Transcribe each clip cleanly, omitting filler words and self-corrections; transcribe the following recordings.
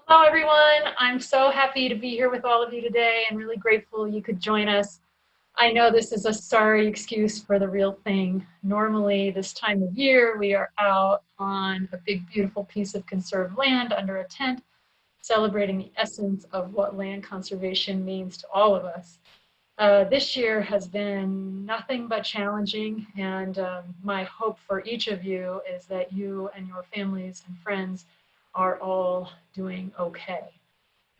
Hello, everyone. I'm so happy to be here with all of you today and really grateful you could join us. I know this is a sorry excuse for the real thing. Normally, this time of year, we are out on a big, beautiful piece of conserved land under a tent, celebrating the essence of what land conservation means to all of us. This year has been nothing but challenging, and my hope for each of you is that you and your families and friends are all doing okay.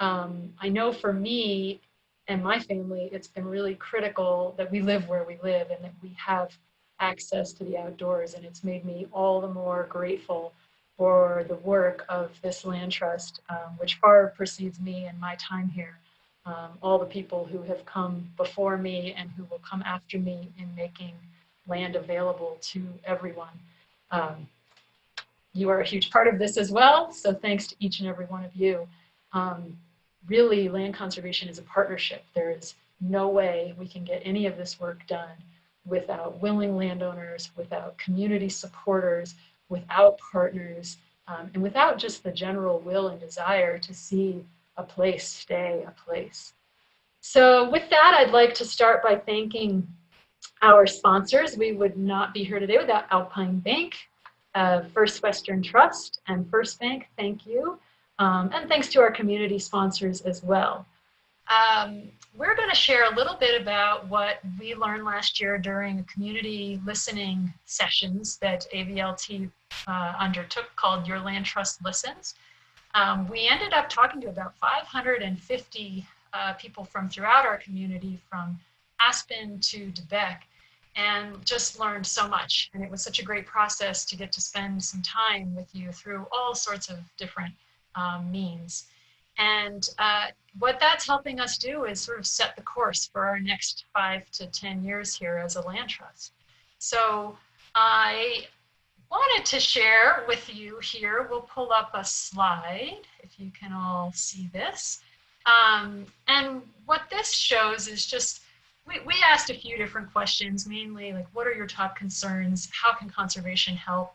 I know for me and my family, it's been really critical that we live where we live and that we have access to the outdoors. And it's made me all the more grateful for the work of this land trust, which far precedes me and my time here. All the people who have come before me and who will come after me in making land available to everyone. Um, you are a huge part of this as well. So thanks to each and every one of you. Um, Really, land conservation is a partnership. There is no way we can get any of this work done without willing landowners, without community supporters, without partners, and without just the general will and desire to see a place stay a place. So with that, I'd like to start by thanking our sponsors. We would not be here today without Alpine Bank, First Western Trust, and First Bank. Thank you. And thanks to our community sponsors as well. Um, we're going to share a little bit about what we learned last year during community listening sessions that AVLT undertook called Your Land Trust Listens. We ended up talking to about 550 people from throughout our community, from Aspen to Debec, and just learned so much. And it was such a great process to get to spend some time with you through all sorts of different means. And what that's helping us do is sort of set the course for our next 5 to 10 years here as a land trust. So I wanted to share with you here. We'll pull up a slide if you can all see this. And what this shows is just, we asked a few different questions, mainly like, what are your top concerns? How can conservation help?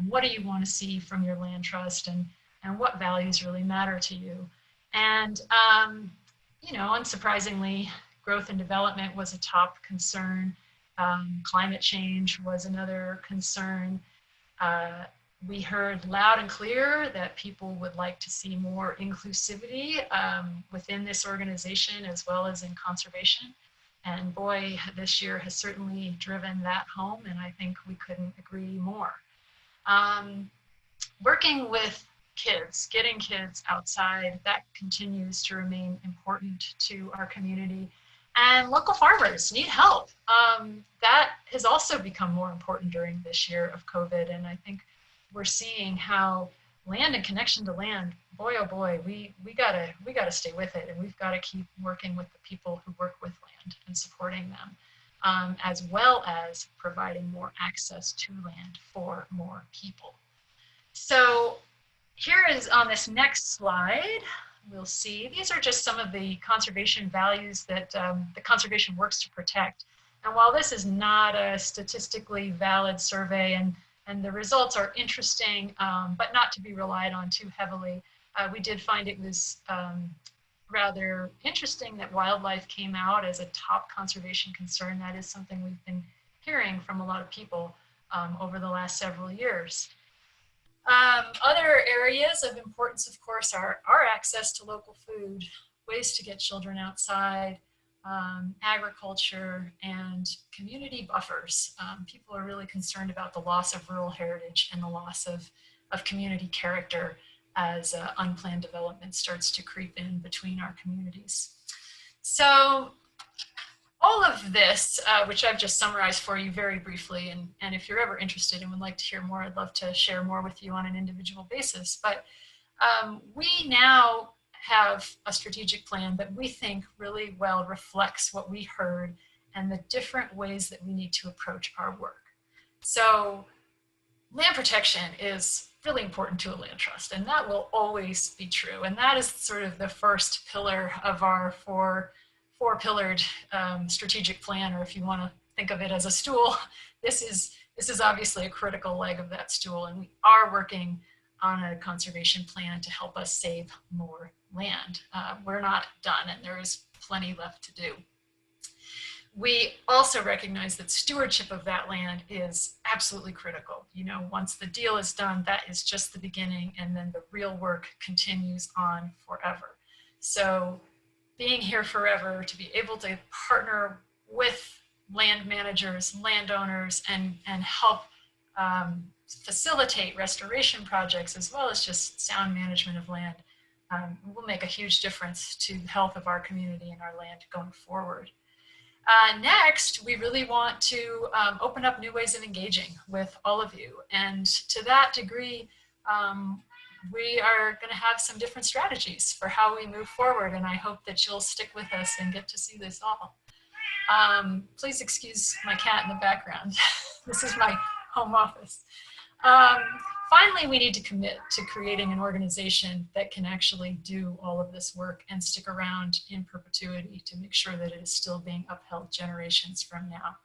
What do you want to see from your land trust? And what values really matter to you? And, unsurprisingly, growth and development was a top concern. Climate change was another concern. We heard loud and clear that people would like to see more inclusivity within this organization as well as in conservation. And boy, this year has certainly driven that home, and I think we couldn't agree more. Working with kids, getting kids outside, that continues to remain important to our community. And local farmers need help. That has also become more important during this year of COVID. And I think we're seeing how land and connection to land, boy, oh boy, we gotta stay with it. And we've got to keep working with the people who work with land and supporting them, as well as providing more access to land for more people. So here is on this next slide, we'll see, these are just some of the conservation values that the conservation works to protect. And while this is not a statistically valid survey, and the results are interesting, but not to be relied on too heavily, we did find it was rather interesting that wildlife came out as a top conservation concern. That is something we've been hearing from a lot of people over the last several years. Other areas of importance, of course, are access to local food, ways to get children outside, agriculture, and community buffers. People are really concerned about the loss of rural heritage and the loss of community character as unplanned development starts to creep in between our communities. So all of this, which I've just summarized for you very briefly, and if you're ever interested and would like to hear more, I'd love to share more with you on an individual basis. But we now have a strategic plan that we think really well reflects what we heard and the different ways that we need to approach our work. So land protection is really important to a land trust, and that will always be true. And that is sort of the first pillar of our four-pillared strategic plan, or if you want to think of it as a stool, this is obviously a critical leg of that stool, and we are working on a conservation plan to help us save more land. We're not done, and there is plenty left to do. We also recognize that stewardship of that land is absolutely critical. You know, once the deal is done, that is just the beginning, and then the real work continues on forever. So being here forever, to be able to partner with land managers, landowners, and help facilitate restoration projects, as well as just sound management of land, will make a huge difference to the health of our community and our land going forward. Next, we really want to open up new ways of engaging with all of you. And to that degree, we are going to have some different strategies for how we move forward. And I hope that you'll stick with us and get to see this all. Please excuse my cat in the background. This is my home office. Finally, we need to commit to creating an organization that can actually do all of this work and stick around in perpetuity to make sure that it is still being upheld generations from now.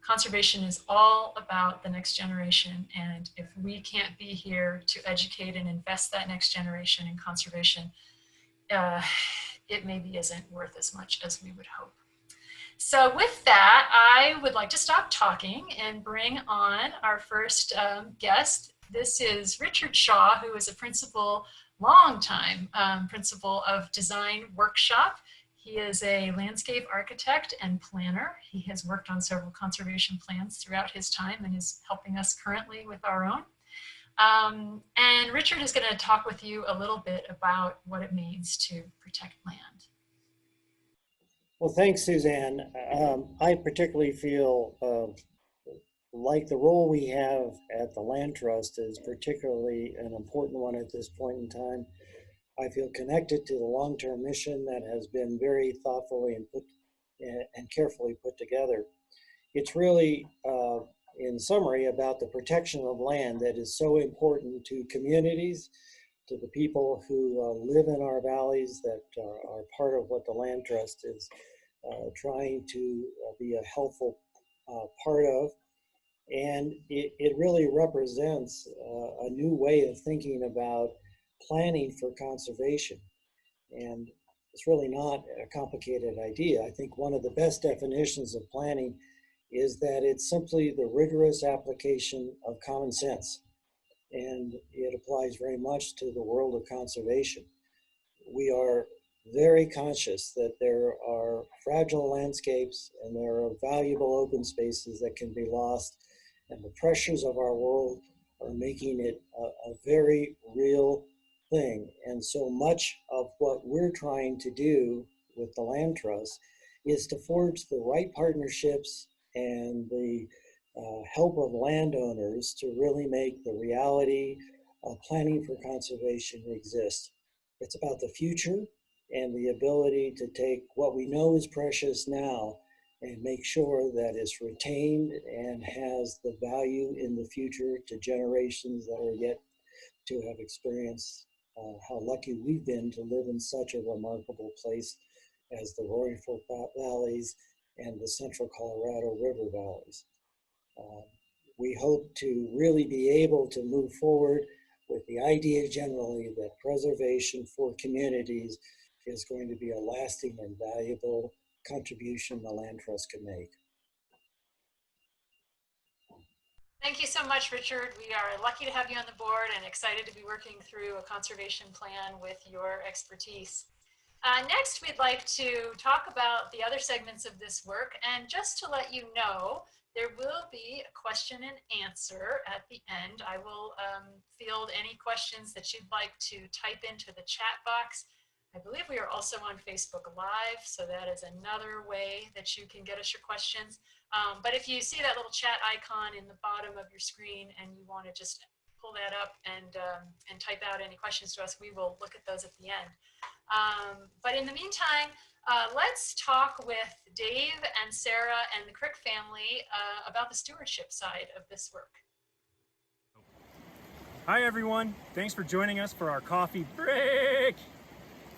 Conservation is all about the next generation, and if we can't be here to educate and invest that next generation in conservation, it maybe isn't worth as much as we would hope. So with that, I would like to stop talking and bring on our first guest. This is Richard Shaw, who is a principal, longtime principal of Design Workshop. He is a landscape architect and planner. He has worked on several conservation plans throughout his time and is helping us currently with our own. And Richard is going to talk with you a little bit about what it means to protect land. Well, thanks, Suzanne. I particularly feel like the role we have at the Land Trust is particularly an important one at this point in time. I feel connected to the long-term mission that has been very thoughtfully and carefully put together. It's really, in summary, about the protection of land that is so important to communities, to the people who live in our valleys, that are part of what the Land Trust is trying to be a helpful part of. And it really represents a new way of thinking about planning for conservation. And it's really not a complicated idea. I think one of the best definitions of planning is that it's simply the rigorous application of common sense. And it applies very much to the world of conservation. We are very conscious that there are fragile landscapes and there are valuable open spaces that can be lost. And the pressures of our world are making it a very real thing. And so much of what we're trying to do with the Land Trust is to forge the right partnerships and the help of landowners to really make the reality of planning for conservation exist. It's about the future and the ability to take what we know is precious now and make sure that it's retained and has the value in the future to generations that are yet to have experienced how lucky we've been to live in such a remarkable place as the Roaring Fork Valleys and the Central Colorado River Valleys. We hope to really be able to move forward with the idea generally that preservation for communities is going to be a lasting and valuable contribution the Land Trust can make. Thank you so much, Richard. We are lucky to have you on the board and excited to be working through a conservation plan with your expertise. Next, we'd like to talk about the other segments of this work. And just to let you know, there will be a question and answer at the end. I will field any questions that you'd like to type into the chat box. I believe we are also on Facebook Live, so that is another way that you can get us your questions. But if you see that little chat icon in the bottom of your screen and you want to just pull that up and type out any questions to us, we will look at those at the end. But in the meantime, let's talk with Dave and Sarah and the Crick family about the stewardship side of this work. Hi everyone, thanks for joining us for our coffee break.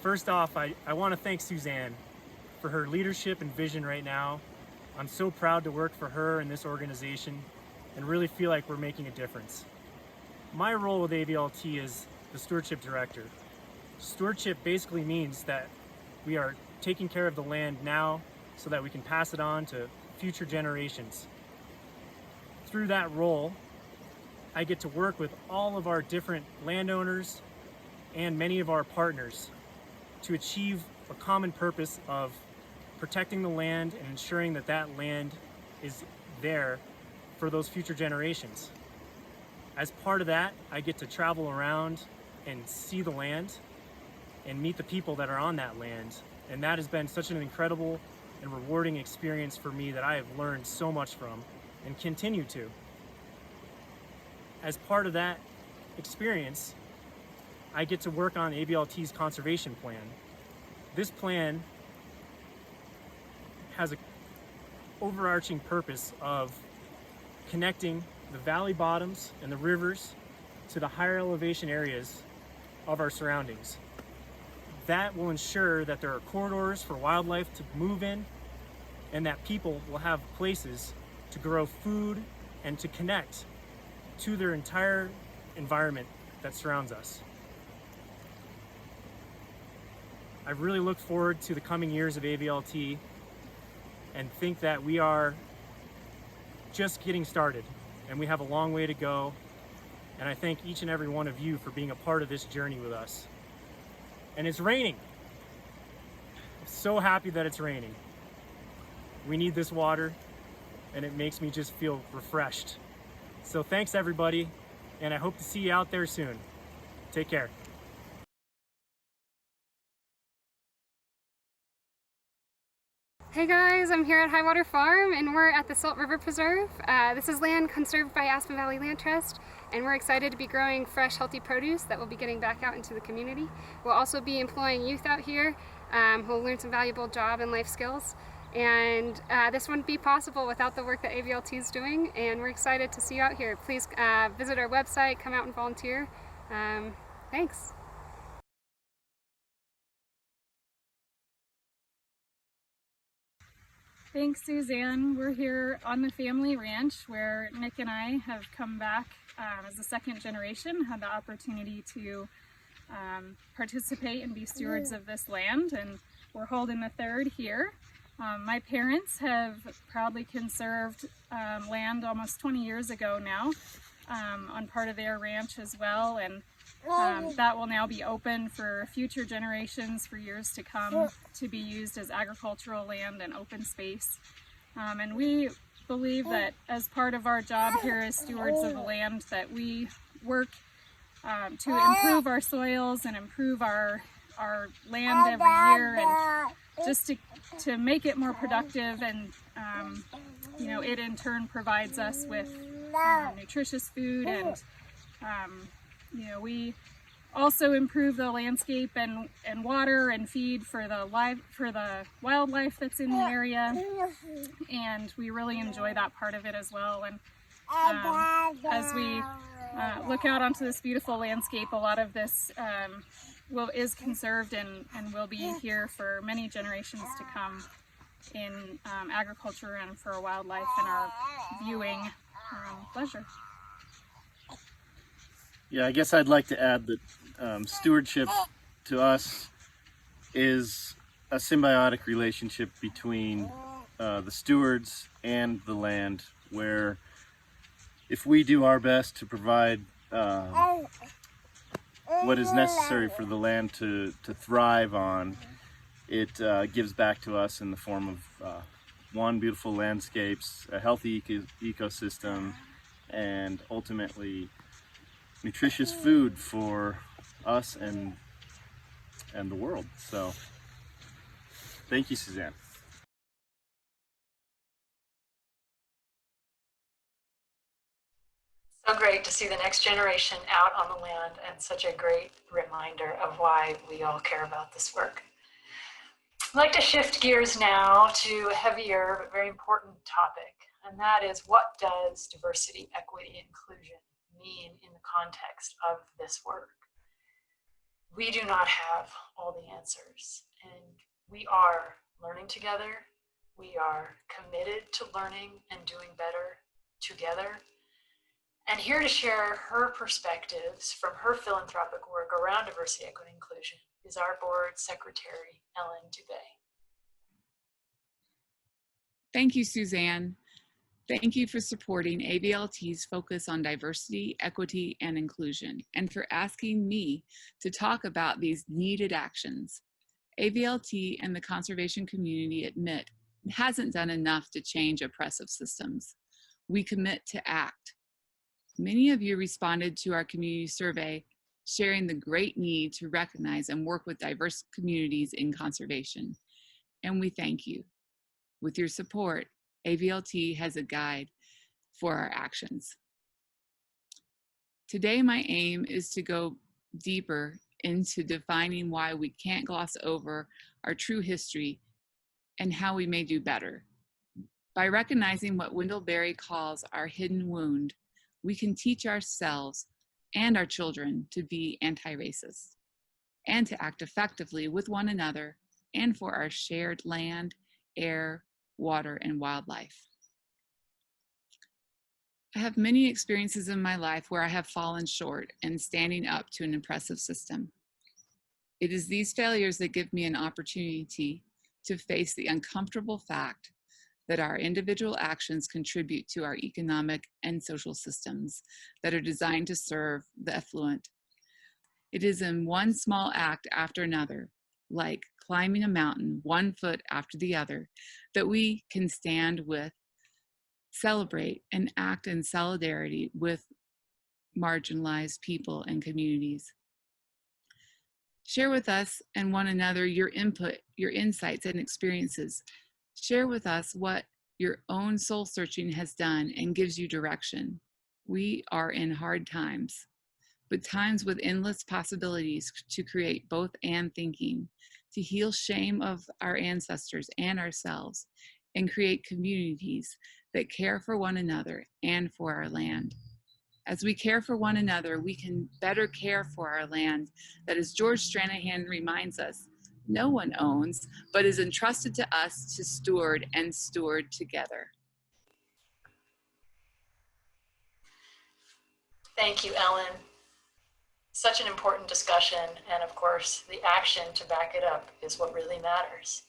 First off, I want to thank Suzanne for her leadership and vision right now. I'm so proud to work for her and this organization and really feel like we're making a difference. My role with ABLT is the stewardship director. Stewardship basically means that we are taking care of the land now so that we can pass it on to future generations. Through that role, I get to work with all of our different landowners and many of our partners to achieve a common purpose of protecting the land and ensuring that that land is there for those future generations. As part of that, I get to travel around and see the land and meet the people that are on that land. And that has been such an incredible and rewarding experience for me that I have learned so much from and continue to. As part of that experience, I get to work on ABLT's conservation plan. This plan has an overarching purpose of connecting the valley bottoms and the rivers to the higher elevation areas of our surroundings. That will ensure that there are corridors for wildlife to move in and that people will have places to grow food and to connect to their entire environment that surrounds us. I really look forward to the coming years of ABLT and think that we are just getting started and we have a long way to go. And I thank each and every one of you for being a part of this journey with us. And it's raining. I'm so happy that it's raining. We need this water and it makes me just feel refreshed. So thanks everybody, and I hope to see you out there soon. Take care. Hey guys, I'm here at Highwater Farm and we're at the Salt River Preserve. This is land conserved by Aspen Valley Land Trust, and we're excited to be growing fresh, healthy produce that we'll be getting back out into the community. We'll also be employing youth out here who will learn some valuable job and life skills. And this wouldn't be possible without the work that ABLT is doing, and we're excited to see you out here. Please visit our website, come out and volunteer. Thanks. Thanks, Suzanne. We're here on the family ranch where Nick and I have come back as the second generation, had the opportunity to participate and be stewards of this land, and we're holding the third here. My parents have proudly conserved land almost 20 years ago now on part of their ranch as well, and that will now be open for future generations for years to come to be used as agricultural land and open space. And we believe that as part of our job here as stewards of the land, that we work to improve our soils and improve our land every year, and just to make it more productive, and you know, it in turn provides us with nutritious food, and you know, we also improve the landscape and water and feed for the wildlife that's in the area, and we really enjoy that part of it as well. And as we look out onto this beautiful landscape, a lot of this is conserved and will be here for many generations to come in agriculture and for wildlife and our viewing pleasure. Yeah, I guess I'd like to add that stewardship to us is a symbiotic relationship between the stewards and the land, where if we do our best to provide what is necessary for the land to thrive on, it gives back to us in the form of one, beautiful landscapes, a healthy ecosystem, and ultimately nutritious food for us and the world. So thank you, Suzanne. So great to see the next generation out on the land, and such a great reminder of why we all care about this work. I'd like to shift gears now to a heavier but very important topic, and that is, what does diversity, equity, inclusion mean in the context of this work? We do not have all the answers, and we are learning together. We are committed to learning and doing better together. And here to share her perspectives from her philanthropic work around diversity, equity, and inclusion is our board secretary, Ellen Dubé. Thank you, Suzanne. Thank you for supporting AVLT's focus on diversity, equity, and inclusion, and for asking me to talk about these needed actions. AVLT and the conservation community admit it hasn't done enough to change oppressive systems. We commit to act. Many of you responded to our community survey, sharing the great need to recognize and work with diverse communities in conservation. And we thank you. With your support, AVLT has a guide for our actions. Today, my aim is to go deeper into defining why we can't gloss over our true history and how we may do better. By recognizing what Wendell Berry calls our hidden wound, we can teach ourselves and our children to be anti-racist and to act effectively with one another and for our shared land, air, water, and wildlife. I have many experiences in my life where I have fallen short in standing up to an oppressive system. It is these failures that give me an opportunity to face the uncomfortable fact that our individual actions contribute to our economic and social systems that are designed to serve the affluent. It is in one small act after another, like climbing a mountain 1 foot after the other, that we can stand with, celebrate, and act in solidarity with marginalized people and communities. Share with us and one another your input, your insights and experiences. Share with us what your own soul searching has done and gives you direction. We are in hard times, but times with endless possibilities to create both and thinking, to heal shame of our ancestors and ourselves, and create communities that care for one another and for our land. As we care for one another, we can better care for our land that, as George Stranahan reminds us, no one owns, but is entrusted to us to steward and steward together. Thank you, Ellen. Such an important discussion, and of course, the action to back it up is what really matters.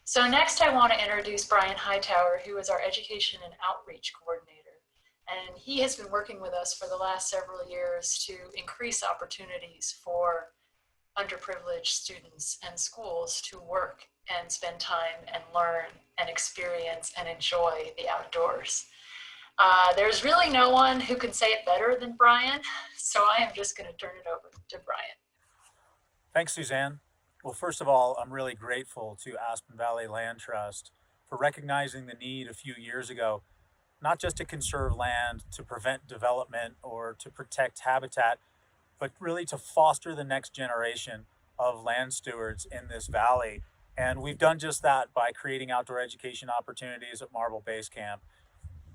So next I want to introduce Brian Hightower, who is our Education and Outreach Coordinator. And he has been working with us for the last several years to increase opportunities for underprivileged students and schools to work and spend time and learn and experience and enjoy the outdoors. There's really no one who can say it better than Brian, so I am just going to turn it over to Brian. Thanks, Suzanne. Well, first of all, I'm really grateful to Aspen Valley Land Trust for recognizing the need a few years ago, not just to conserve land, to prevent development or to protect habitat, but really to foster the next generation of land stewards in this valley. And we've done just that by creating outdoor education opportunities at Marble Base Camp.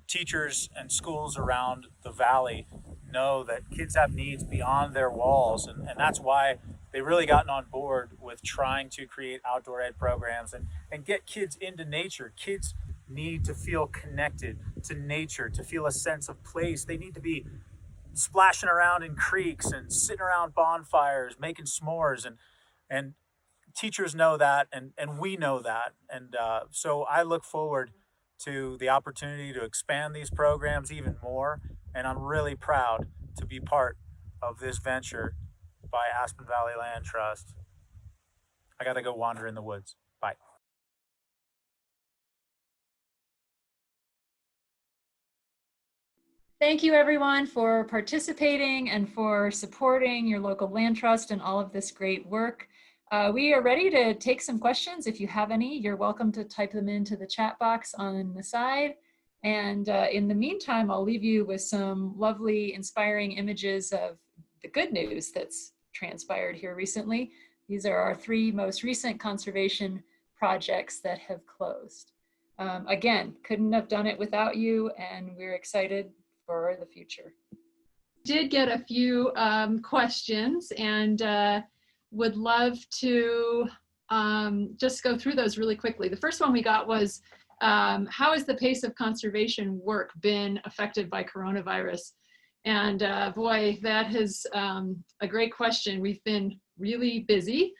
Teachers and schools around the valley know that kids have needs beyond their walls, and that's why they've really gotten on board with trying to create outdoor ed programs and get kids into nature. Kids need to feel connected to nature, to feel a sense of place. They need to be splashing around in creeks and sitting around bonfires, making s'mores, and teachers know that, and we know that. And so I look forward to the opportunity to expand these programs even more, and I'm really proud to be part of this venture by Aspen Valley Land Trust. I gotta go wander in the woods. Bye. Thank you everyone for participating and for supporting your local land trust and all of this great work. We are ready to take some questions. If you have any, you're welcome to type them into the chat box on the side. And in the meantime, I'll leave you with some lovely, inspiring images of the good news that's transpired here recently. These are our 3 most recent conservation projects that have closed. Again, couldn't have done it without you, and we're excited for the future. Did get a few questions, and would love to just go through those really quickly. The first one we got was, how has the pace of conservation work been affected by coronavirus? And boy, that is a great question. We've been really busy,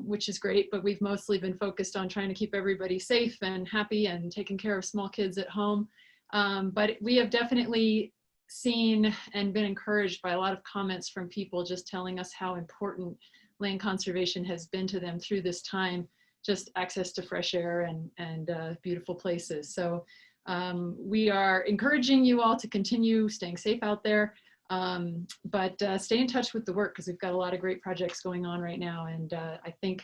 which is great, but we've mostly been focused on trying to keep everybody safe and happy and taking care of small kids at home. But we have definitely seen and been encouraged by a lot of comments from people just telling us how important land conservation has been to them through this time, just access to fresh air and beautiful places. So we are encouraging you all to continue staying safe out there, but stay in touch with the work, because we've got a lot of great projects going on right now. And I think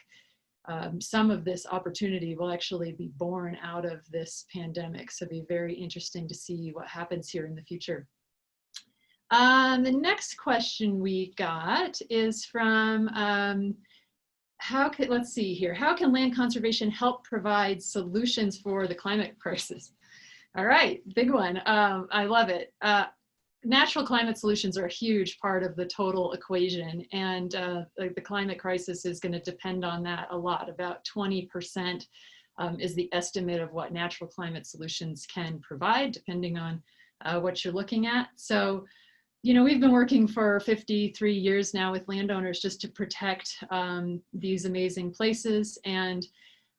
some of this opportunity will actually be born out of this pandemic. So it'll be very interesting to see what happens here in the future. The next question we got is from, let's see here. How can land conservation help provide solutions for the climate crisis? All right, big one. I love it. Natural climate solutions are a huge part of the total equation, and the climate crisis is going to depend on that a lot. About 20% is the estimate of what natural climate solutions can provide, depending on what you're looking at. So, you know, we've been working for 53 years now with landowners just to protect these amazing places, and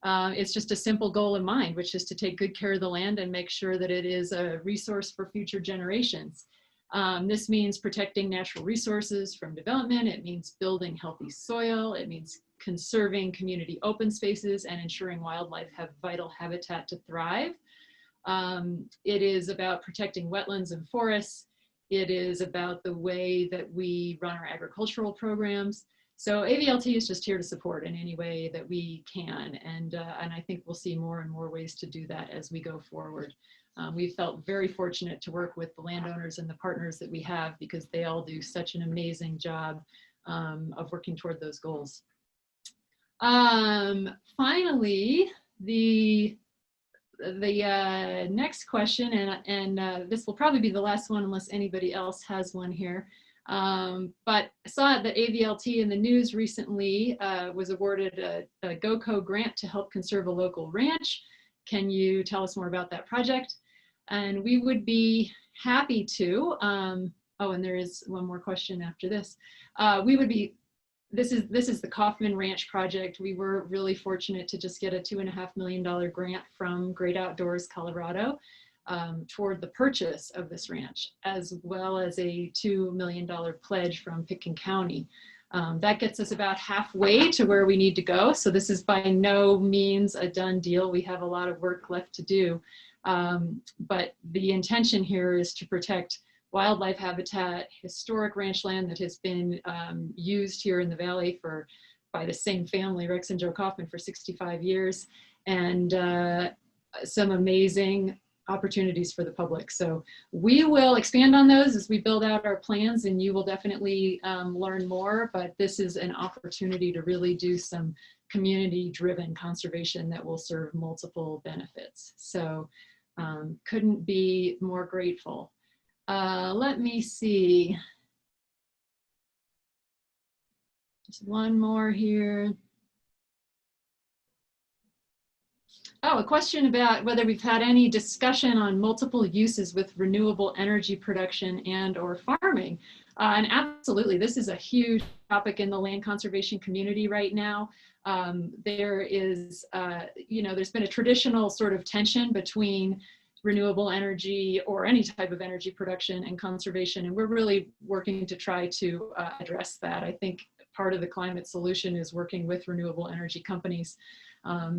it's just a simple goal in mind, which is to take good care of the land and make sure that it is a resource for future generations. This means protecting natural resources from development. It means building healthy soil. It means conserving community open spaces and ensuring wildlife have vital habitat to thrive. It is about protecting wetlands and forests. It is about the way that we run our agricultural programs. So AVLT is just here to support in any way that we can. And I think we'll see more and more ways to do that as we go forward. We've felt very fortunate to work with the landowners and the partners that we have, because they all do such an amazing job of working toward those goals. Finally, the next question, and this will probably be the last one unless anybody else has one here. But I saw that AVLT in the news recently was awarded a GOCO grant to help conserve a local ranch. Can you tell us more about that project? And we would be happy to. Oh, and there is one more question after this. This is the Kaufman Ranch project. We were really fortunate to just get a $2.5 million grant from Great Outdoors Colorado toward the purchase of this ranch, as well as a $2 million pledge from Pitkin County. That gets us about halfway to where we need to go. So this is by no means a done deal. We have a lot of work left to do. But the intention here is to protect wildlife habitat, historic ranch land that has been used here in the valley by the same family, Rex and Joe Kaufman, for 65 years, and some amazing opportunities for the public. So we will expand on those as we build out our plans, and you will definitely learn more, but this is an opportunity to really do some community-driven conservation that will serve multiple benefits. So couldn't be more grateful. Let me see. Just one more here. Oh, a question about whether we've had any discussion on multiple uses with renewable energy production and or farming. And absolutely, this is a huge topic in the land conservation community right now. There is, there's been a traditional sort of tension between renewable energy or any type of energy production and conservation, and we're really working to try to address that. I think part of the climate solution is working with renewable energy companies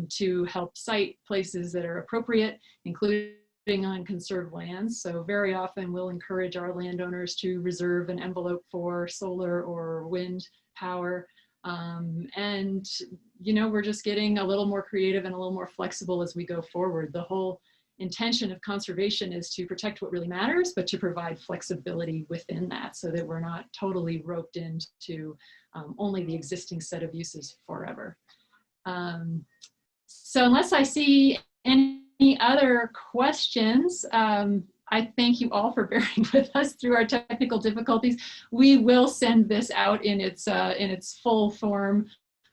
to help site places that are appropriate, including on conserved lands. So very often we'll encourage our landowners to reserve an envelope for solar or wind power. And, we're just getting a little more creative and a little more flexible as we go forward. The whole intention of conservation is to protect what really matters, but to provide flexibility within that so that we're not totally roped into only the existing set of uses forever. So unless I see any other questions, I thank you all for bearing with us through our technical difficulties. We will send this out in its full form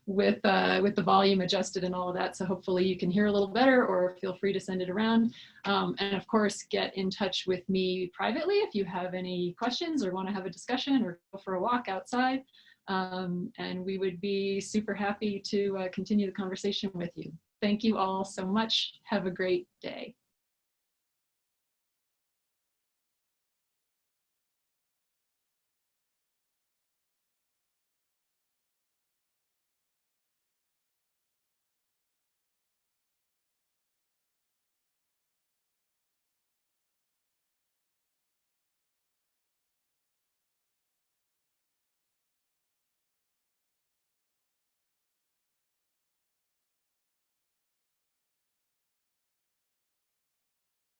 with the volume adjusted and all of that. So hopefully you can hear a little better, or feel free to send it around. And of course, get in touch with me privately if you have any questions or want to have a discussion or go for a walk outside. And we would be super happy to continue the conversation with you. Thank you all so much. Have a great day.